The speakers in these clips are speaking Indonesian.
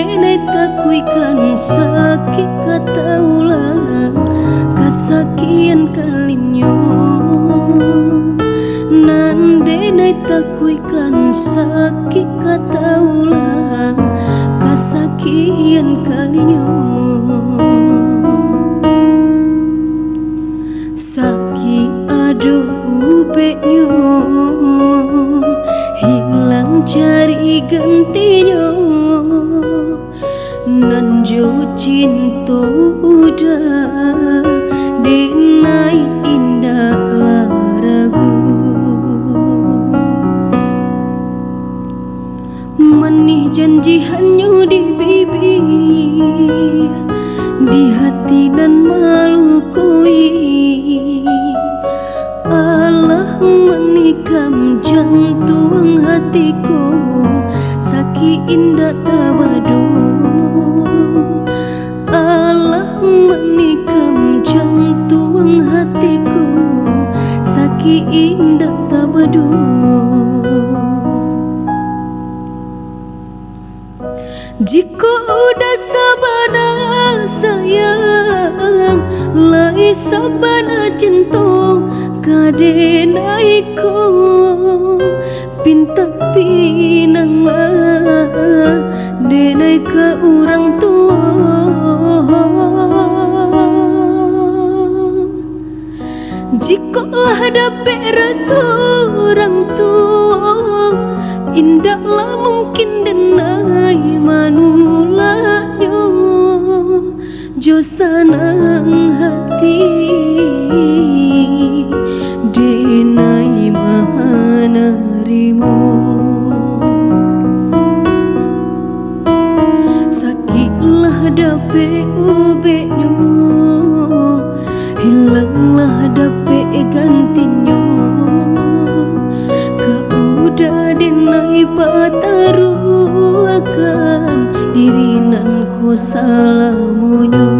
denai takuikan sakit kata ulang kasakian kalinyo. Nan denai takuikan sakit kata ulang kasakian kalinyo. Sakit aduh ubeknyo hilang cari gantinya. Nan jo cinta udah denai indah laragu. Manih janji hanya di bibir, di hati dan malu koi. Allah menikam jantung hatiku, sakit indah tabado. Allah menikam jantung hatiku, sakit indah tabado. Jika udah sabana sayang, lai sabana cinta kadenai ko pinta pinang denai ke orang tua. Jika hadapi restu orang tua, indahlah mungkin denai manulanyo jo sanang hati denai mahanarimo. Sakitlah dape ubeknyo, hilanglah dape gantinya. Kaudah denai pataru akan dirinan ko salamunyo.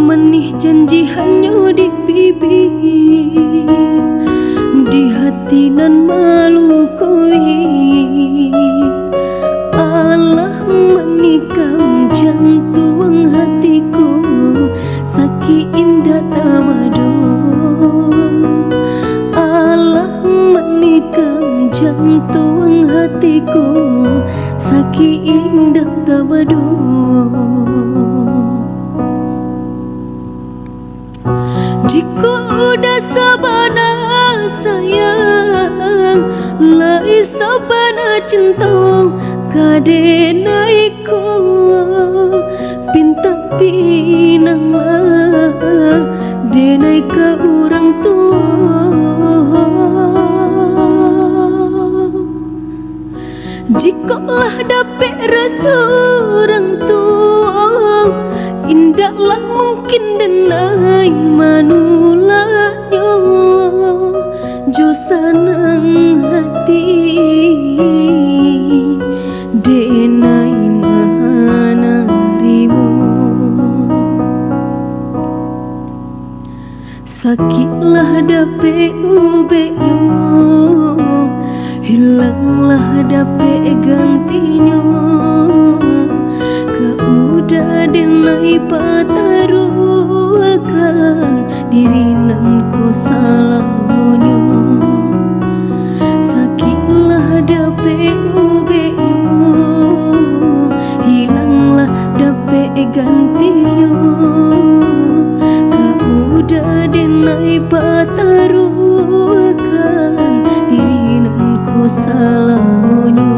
Manih janji hanya di bibir, di hati nan malu koi. Allah menikam jantung hatiku, sakit indah tabado. Allah menikam jantung hatiku, sakit indah tabado. Jika udah sabana sayang, lai sabana cinta kadenai ko pinta pinang denai ke orang tua. Jika dapet restu orang tua, indahlah mungkin denai manulanyo jo sanang hati denai mahanarimo. Sakitlah dape ubeknyo, hilanglah dape gantinya. Kaudah denai pataru akan dirinan ko salamunyo. Sakitlah dape ubeknyo, hilanglah dape gantinya. Kaudah denai pataru akan dirinan ko salamunyo.